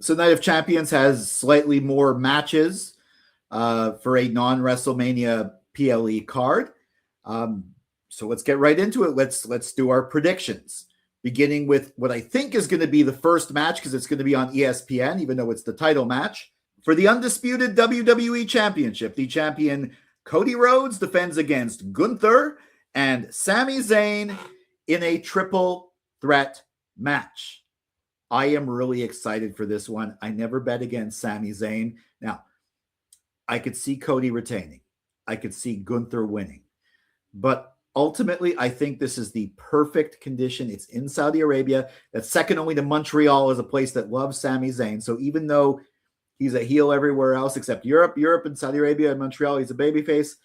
So Night of Champions has slightly more matches for a non-WrestleMania PLE card. So let's get right into it. Let's do our predictions, beginning with what I think is going to be the first match, because it's going to be on ESPN, even though it's the title match. For the Undisputed WWE Championship, the champion Cody Rhodes defends against Gunther and Sami Zayn in a triple threat match. I am really excited for this one. I never bet against Sami Zayn. Now, I could see Cody retaining. I could see Gunther winning. But ultimately, I think this is the perfect condition. It's in Saudi Arabia. That's second only to Montreal as a place that loves Sami Zayn. So even though he's a heel everywhere else except Europe and Saudi Arabia and Montreal, he's a babyface.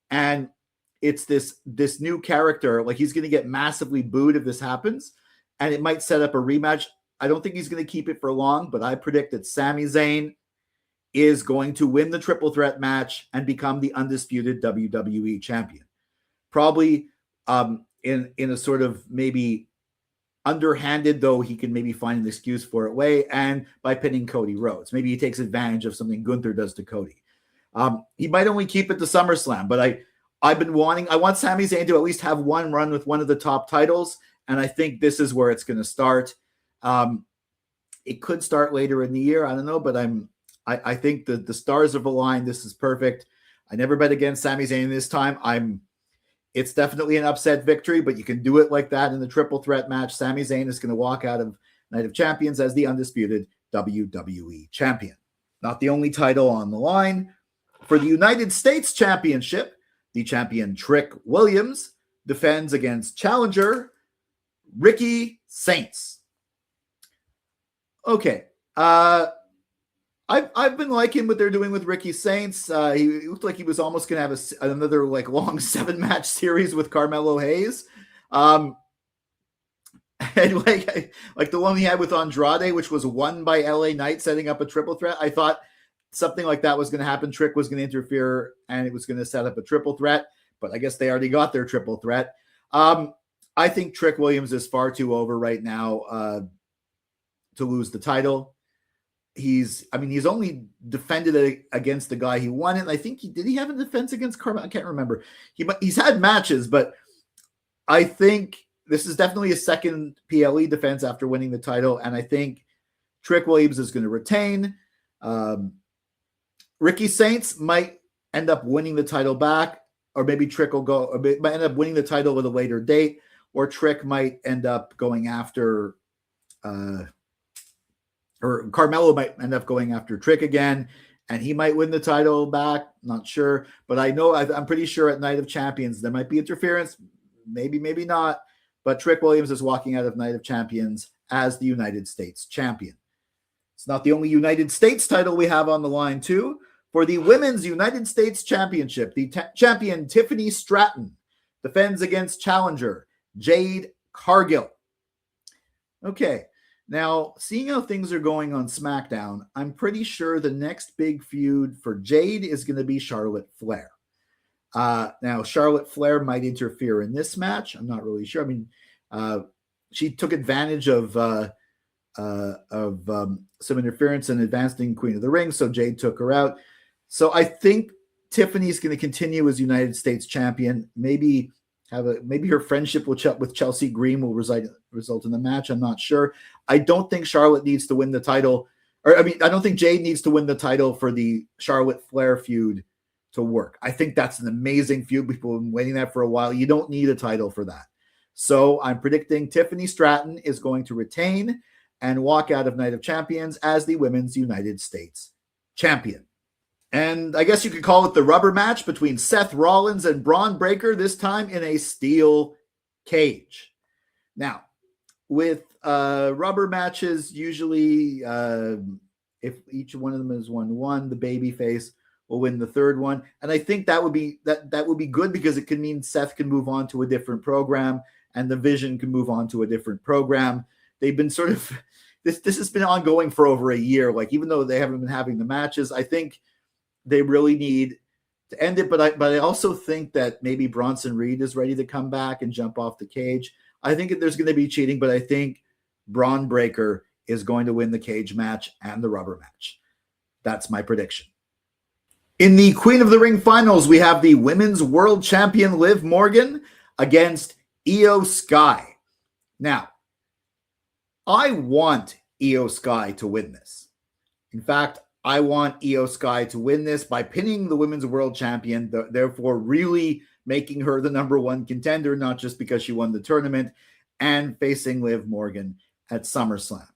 And it's this new character. Like, he's going to get massively booed if this happens. And it might set up a rematch. I don't think he's going to keep it for long, but I predict that Sami Zayn is going to win the triple threat match and become the undisputed WWE champion. Probably in a sort of maybe underhanded, though he can maybe find an excuse for it, way, and by pinning Cody Rhodes. Maybe he takes advantage of something Gunther does to Cody. He might only keep it to SummerSlam, but I want Sami Zayn to at least have one run with one of the top titles, and I think this is where it's going to start. It could start later in the year. I don't know, but I think that the stars have aligned. This is perfect. I never bet against Sami Zayn this time. It's definitely an upset victory, but you can do it like that in the triple threat match. Sami Zayn is going to walk out of Night of Champions as the undisputed WWE champion. Not the only title on the line. For the United States Championship, the champion Trick Williams defends against challenger Ricky Saints. Okay. I've been liking what they're doing with Ricky Saints. He looked like he was almost going to have another long 7-match series with Carmelo Hayes. And like the one he had with Andrade, which was won by LA Knight, setting up a triple threat. I thought something like that was going to happen. Trick was going to interfere and it was going to set up a triple threat, but I guess they already got their triple threat. I think Trick Williams is far too over right now to lose the title. He's only defended it against the guy he won it. I think did he have a defense against Carmelo? I can't remember. He's had matches, but I think this is definitely a second PLE defense after winning the title. And I think Trick Williams is going to retain. Ricky Saints might end up winning the title back, or maybe Trick might end up winning the title at a later date, or Trick might end up going after, or Carmelo might end up going after Trick again, and he might win the title back. Not sure, but I'm pretty sure at Night of Champions there might be interference, maybe not. But Trick Williams is walking out of Night of Champions as the United States champion. It's not the only United States title we have on the line too. For the Women's United States Championship, the champion Tiffany Stratton defends against challenger Jade Cargill. Okay. Now, seeing how things are going on SmackDown, I'm pretty sure the next big feud for Jade is going to be Charlotte Flair. Now, Charlotte Flair might interfere in this match. I'm not really sure. I mean, she took advantage of some interference and advanced in Queen of the Ring, so Jade took her out. So I think Tiffany's going to continue as United States champion. Maybe her friendship with Chelsea Green will result in the match. I'm not sure. I don't think Charlotte needs to win the title. I don't think Jade needs to win the title for the Charlotte Flair feud to work. I think that's an amazing feud. People have been waiting that for a while. You don't need a title for that. So I'm predicting Tiffany Stratton is going to retain and walk out of Night of Champions as the Women's United States champion. And I guess you could call it the rubber match between Seth Rollins and Braun Breaker, this time in a steel cage. Now, with rubber matches, usually if each one of them is 1-1, the babyface will win the third one. And I think that would be good, because it could mean Seth can move on to a different program and the Vision can move on to a different program. They've been sort of this has been ongoing for over a year. Like, even though they haven't been having the matches, I think they really need to end it. But I also think that maybe Bronson Reed is ready to come back and jump off the cage. I think there's going to be cheating, but I think Braun Breaker is going to win the cage match and the rubber match. That's my prediction. In the Queen of the Ring finals, we have the Women's World Champion Liv Morgan against Io Sky. Now, I want Io Sky to win this. In fact, I want Io Sky to win this by pinning the Women's World Champion, therefore really making her the number one contender, not just because she won the tournament, and facing Liv Morgan at SummerSlam.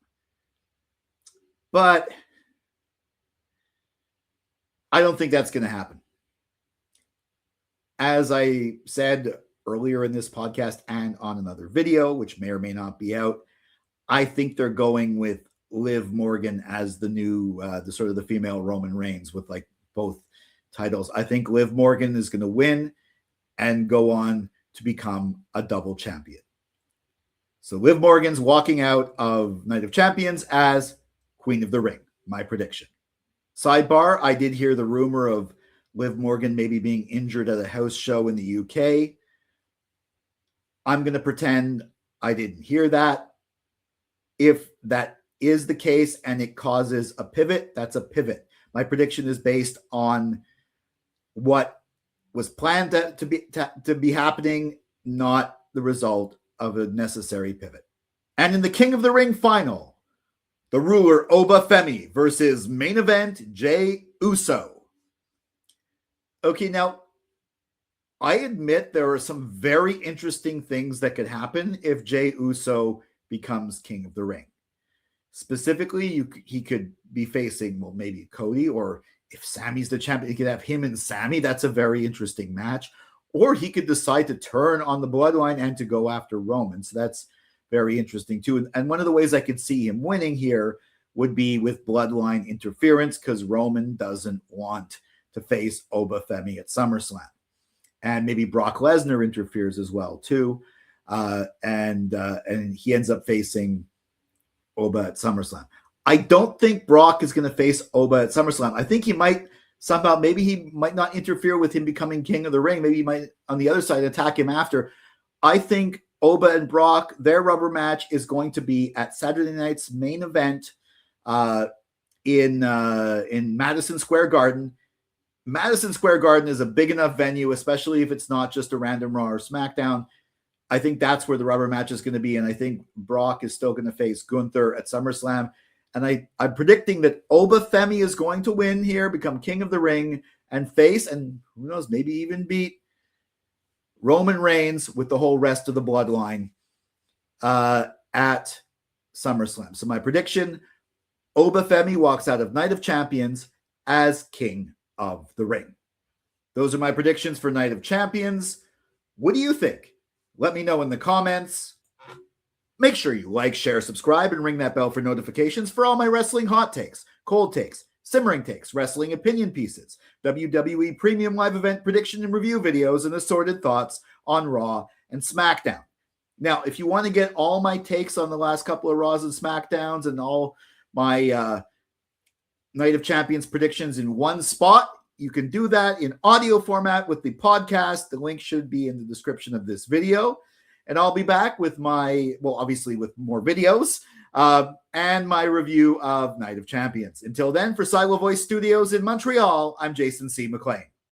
But I don't think that's going to happen. As I said earlier in this podcast and on another video, which may or may not be out, I think they're going with Liv Morgan as the new, the sort of the female Roman Reigns with like both titles. I think Liv Morgan is going to win and go on to become a double champion. So Liv Morgan's walking out of Night of Champions as Queen of the Ring, my prediction. Sidebar, I did hear the rumor of Liv Morgan maybe being injured at a house show in the UK. I'm going to pretend I didn't hear that. If that is the case and it causes a pivot, that's a pivot. My prediction is based on what was planned to be happening, not the result of a necessary pivot. And in the King of the Ring final, the ruler Oba Femi versus main event Jey Uso. Okay, now I admit there are some very interesting things that could happen if Jey Uso becomes King of the Ring. Specifically, he could be facing, well, maybe Cody, or if Sami's the champion, he could have him and Sami. That's a very interesting match. Or he could decide to turn on the bloodline and to go after Roman. So that's very interesting too. And one of the ways I could see him winning here would be with bloodline interference, because Roman doesn't want to face Oba Femi at SummerSlam. And maybe Brock Lesnar interferes as well too. And he ends up facing Oba at SummerSlam. I don't think Brock is going to face Oba at SummerSlam. I think he might somehow, maybe he might not interfere with him becoming King of the Ring. Maybe he might, on the other side, attack him after. I think Oba and Brock, their rubber match is going to be at Saturday night's main event in Madison Square Garden. Madison Square Garden is a big enough venue, especially if it's not just a random Raw or SmackDown. I think that's where the rubber match is going to be, and I think Brock is still going to face Gunther at SummerSlam. And I'm predicting that Oba Femi is going to win here, become King of the Ring, and face, and who knows, maybe even beat Roman Reigns with the whole rest of the bloodline at SummerSlam. So my prediction, Oba Femi walks out of Night of Champions as King of the Ring. Those are my predictions for Night of Champions. What do you think? Let me know in the comments. Make sure you like, share, subscribe, and ring that bell for notifications for all my wrestling hot takes, cold takes, simmering takes, wrestling opinion pieces, WWE Premium Live Event prediction and review videos, and assorted thoughts on Raw and SmackDown. Now, if you want to get all my takes on the last couple of Raws and SmackDowns and all my Night of Champions predictions in one spot, you can do that in audio format with the podcast. The link should be in the description of this video. And I'll be back with obviously with more videos and my review of Night of Champions. Until then, for Silo Voice Studios in Montreal, I'm Jason C. McLean.